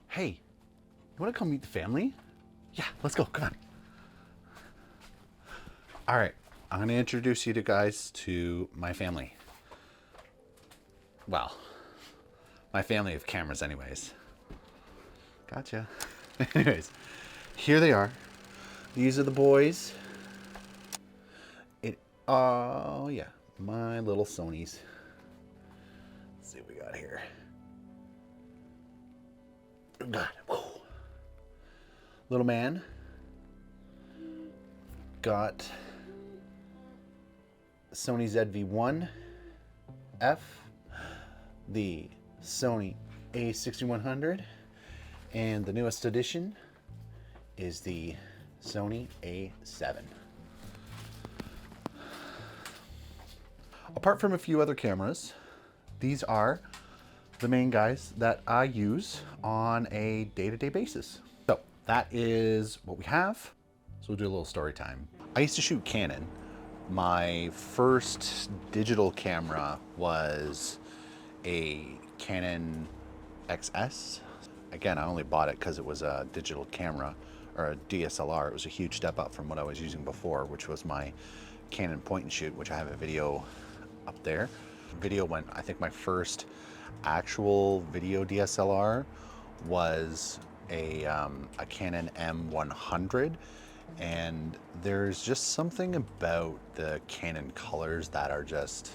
Hey, you want to come meet the family? Yeah, let's go. Come on. All right, I'm going to introduce you guys to my family. Well, my family of cameras, anyways. Gotcha. Anyways, here they are. These are the boys. Oh yeah, my little Sonys. Let's see what we got here. God, whew. Little man got Sony ZV-1 F, the Sony A6100, and the newest edition is the Sony A7. Apart from a few other cameras, these are the main guys that I use on a day-to-day basis. So that is what we have. So we'll do a little story time. I used to shoot Canon. My first digital camera was a Canon XS. Again, I only bought it because it was a digital camera or a DSLR. It was a huge step up from what I was using before, which was my Canon point and shoot, which I have a video up there. Video went, I think my first actual video DSLR was a Canon M100, and there's just something about the Canon colors that are just,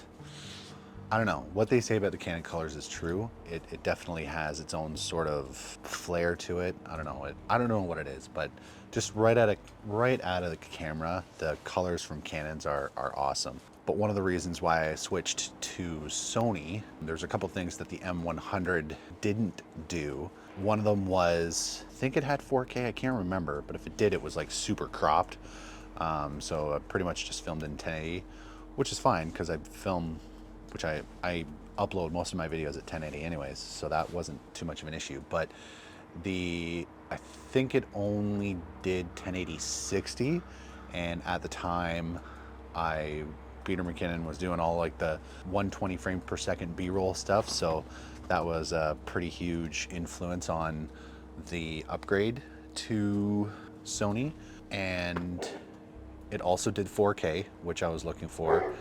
I don't know, what they say about the Canon colors is true. It definitely has its own sort of flair to it. I don't know what it is, but just right out of the camera, the colors from Canons are awesome. But one of the reasons why I switched to Sony, there's a couple things that the M100 didn't do. One of them was, I think it had 4K, I can't remember, but if it did, it was like super cropped. So I pretty much just filmed in 1080, which is fine because I upload most of my videos at 1080 anyways, so that wasn't too much of an issue. But I think it only did 1080 60, and at the time Peter McKinnon was doing all like the 120 frame per second B-roll stuff, so that was a pretty huge influence on the upgrade to Sony. And it also did 4K, which I was looking for.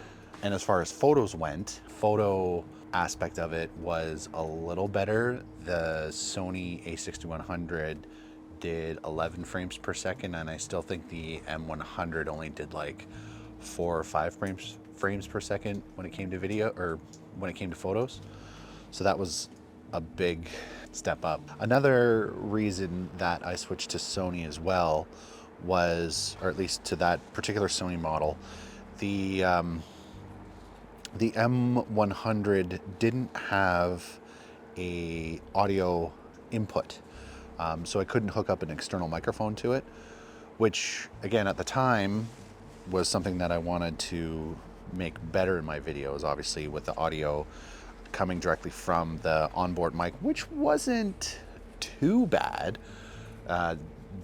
And as far as photos went, photo aspect of it was a little better. The Sony A6100 did 11 frames per second, and I still think the M100 only did like 4 or 5 frames per second when it came to video, or when it came to photos. So that was a big step up. Another reason that I switched to Sony as well was, or at least to that particular Sony model, the M100 didn't have a audio input, so I couldn't hook up an external microphone to it, which again at the time was something that I wanted to make better in my videos, obviously with the audio coming directly from the onboard mic, which wasn't too bad.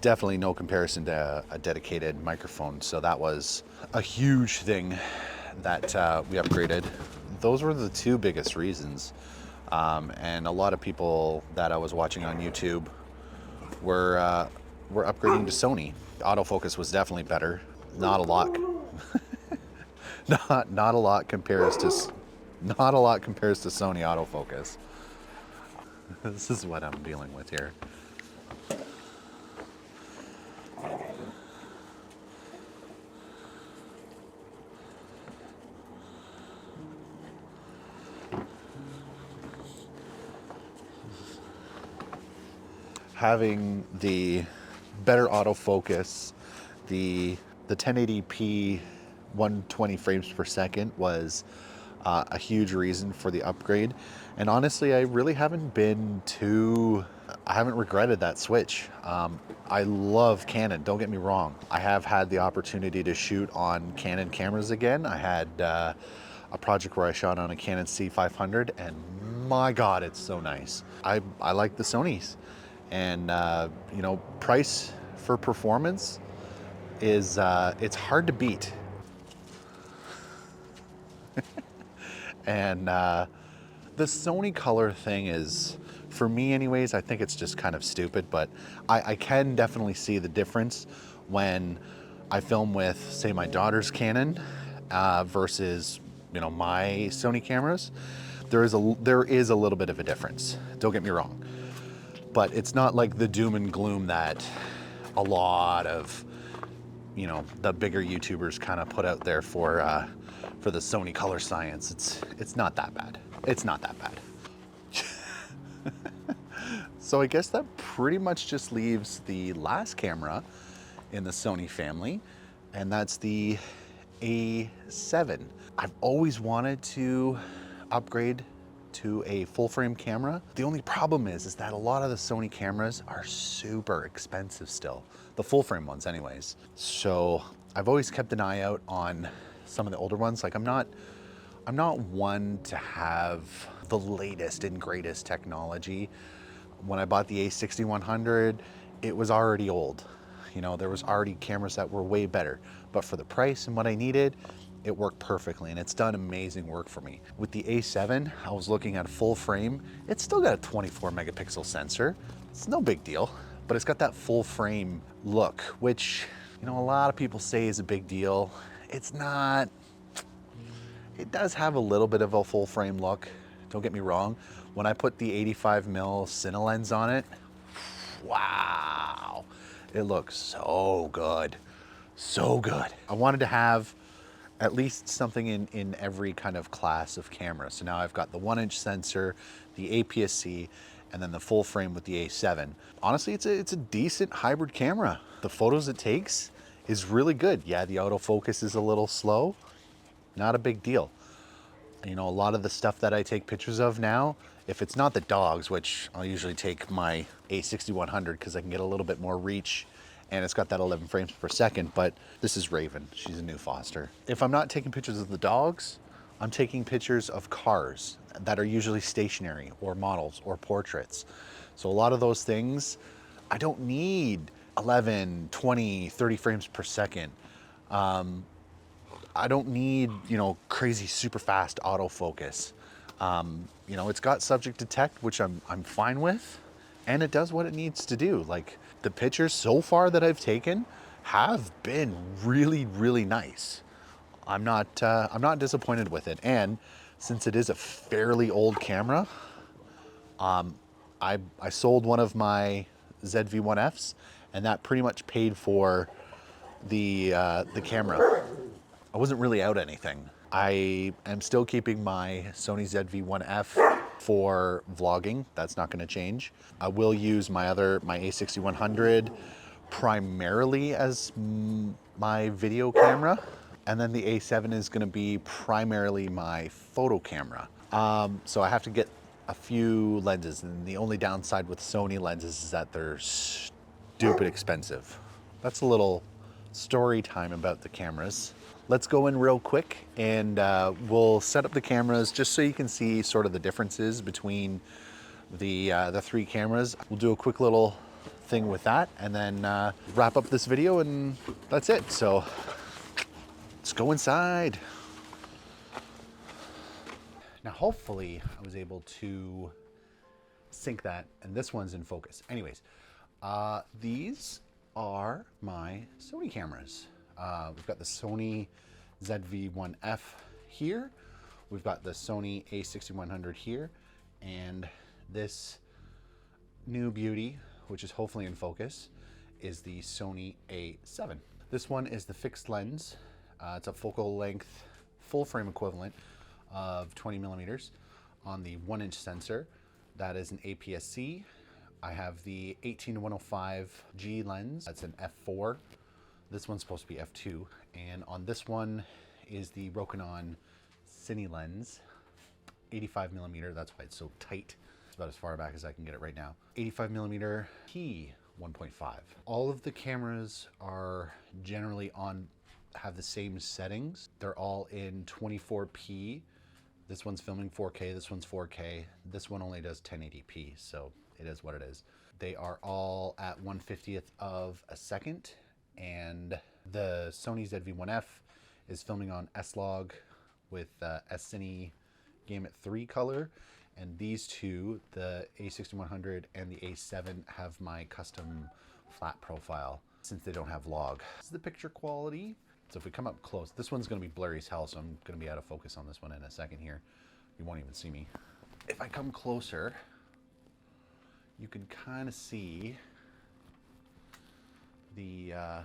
Definitely no comparison to a dedicated microphone, so that was a huge thing that we upgraded. Those were the two biggest reasons, and a lot of people that I was watching on YouTube were upgrading to Sony. Autofocus was definitely better. Not a lot. not a lot compares to Sony autofocus. This is what I'm dealing with here. Having the better autofocus, the 1080p 120 frames per second was a huge reason for the upgrade. And honestly, I haven't regretted that switch. I love Canon, don't get me wrong. I have had the opportunity to shoot on Canon cameras again. I had a project where I shot on a Canon C500, and my God, it's so nice. I like the Sonys. And price for performance is it's hard to beat. And the Sony color thing is For me anyways, I think it's just kind of stupid, but I can definitely see the difference when I film with, say, my daughter's Canon versus, you know, my Sony cameras. There is a little bit of a difference. Don't get me wrong, but it's not like the doom and gloom that a lot of, you know, the bigger YouTubers kind of put out there for the Sony color science. It's not that bad. It's not that bad. So I guess that pretty much just leaves the last camera in the Sony family, and that's the A7. I've always wanted to upgrade to a full frame camera. The only problem is that a lot of the Sony cameras are super expensive still, the full frame ones anyways. So I've always kept an eye out on some of the older ones. Like I'm not one to have the latest and greatest technology. When I bought the A6100, it was already old. You know, there was already cameras that were way better, but for the price and what I needed, it worked perfectly, and it's done amazing work for me. With the A7, I was looking at full frame. It's still got a 24 megapixel sensor. It's no big deal, but it's got that full frame look, which, you know, a lot of people say is a big deal. It's not. It does have a little bit of a full frame look, don't get me wrong. When I put the 85mm Cine lens on it, wow, it looks so good, so good. I wanted to have at least something in every kind of class of camera. So now I've got the 1-inch sensor, the aps-c, and then the full frame with the A7. Honestly, it's a decent hybrid camera. The photos it takes is really good. Yeah, the autofocus is a little slow, not a big deal. You know, a lot of the stuff that I take pictures of now, if it's not the dogs, which I'll usually take my A6100 because I can get a little bit more reach and it's got that 11 frames per second, but this is Raven. She's a new foster. If I'm not taking pictures of the dogs, I'm taking pictures of cars that are usually stationary or models or portraits. So a lot of those things, I don't need 11, 20, 30 frames per second. I don't need, you know, crazy super fast autofocus. You know, it's got subject detect, which I'm fine with, and it does what it needs to do. Like the pictures so far that I've taken have been really, really nice. I'm not disappointed with it. And since it is a fairly old camera, I sold one of my ZV-1Fs, and that pretty much paid for the camera. I wasn't really out anything. I am still keeping my Sony ZV-1F for vlogging. That's not going to change. I will use my A6100 primarily as my video camera, and then the A7 is going to be primarily my photo camera. So I have to get a few lenses, and the only downside with Sony lenses is that they're stupid expensive. That's a little story time about the cameras. Let's go in real quick and we'll set up the cameras just so you can see sort of the differences between the three cameras. We'll do a quick little thing with that and then wrap up this video, and that's it. So let's go inside. Now hopefully I was able to sync that, and this one's in focus. Anyways, these are my Sony cameras. We've got the Sony ZV-1F here. We've got the Sony A6100 here, and this new beauty, which is hopefully in focus, is the Sony A7. This one is the fixed lens. It's a focal length, full frame equivalent of 20 millimeters on the 1-inch sensor. That is an aps-c. I have the 18-105G lens. That's an f4. This one's supposed to be f2. And on this one is the Rokinon Cine lens, 85 millimeter. That's why it's so tight. It's about as far back as I can get it right now. 85 millimeter P 1.5. All of the cameras are generally have the same settings. They're all in 24p. This one's filming 4K, this one's 4K. This one only does 1080p, so it is what it is. They are all at 1/50th of a second, and the Sony ZV-1F is filming on S-Log with S-Cine Game at 3 color, And these two, the A6100 and the A7, have my custom flat profile since they don't have log. This is the picture quality. So if we come up close, this one's gonna be blurry as hell, so I'm gonna be out of focus on this one in a second here. You won't even see me. If I come closer, you can kind of see the, I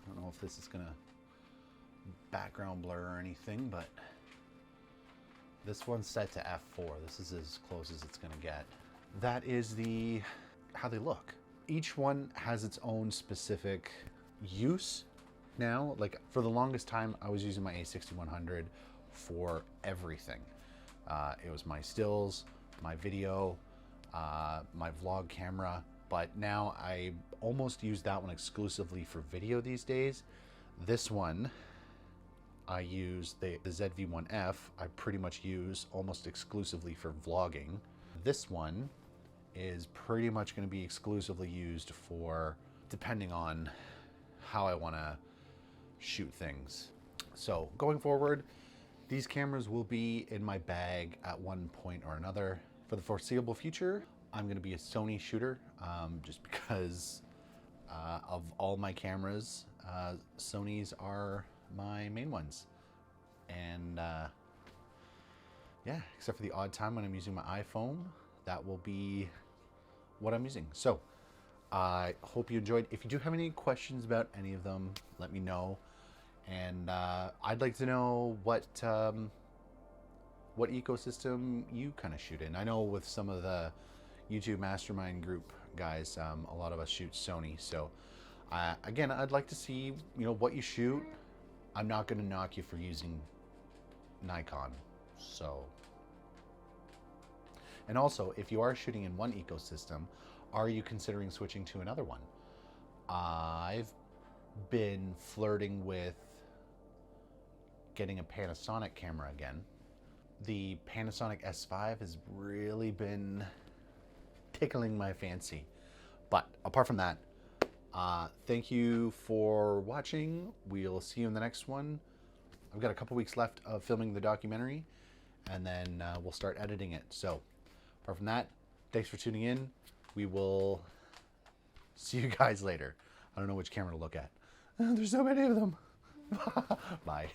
don't know if this is gonna background blur or anything, but this one's set to f4. This is as close as it's gonna get. That is how they look. Each one has its own specific use now. Like for the longest time, I was using my A6100 for everything. It was my stills, my video, my vlog camera, but now I almost use that one exclusively for video these days. This one, I use the ZV-1F, I pretty much use almost exclusively for vlogging. This one is pretty much going to be exclusively used for, depending on how I want to shoot things. So going forward, these cameras will be in my bag at one point or another. For the foreseeable future, I'm going to be a Sony shooter, just because of all my cameras, Sonys are my main ones. And yeah, except for the odd time when I'm using my iPhone, that will be what I'm using. So I hope you enjoyed. If you do have any questions about any of them, let me know. And I'd like to know what ecosystem you kind of shoot in. I know with some of the YouTube Mastermind group guys, a lot of us shoot Sony. So again, I'd like to see, what you shoot. I'm not going to knock you for using Nikon. So, and also, if you are shooting in one ecosystem, are you considering switching to another one? I've been flirting with getting a Panasonic camera again. The Panasonic S5 has really been tickling my fancy. But apart from that, thank you for watching. We'll see you in the next one. I've got a couple weeks left of filming the documentary, and then we'll start editing it. So apart from that, thanks for tuning in. We will see you guys later. I don't know which camera to look at. There's so many of them. Bye.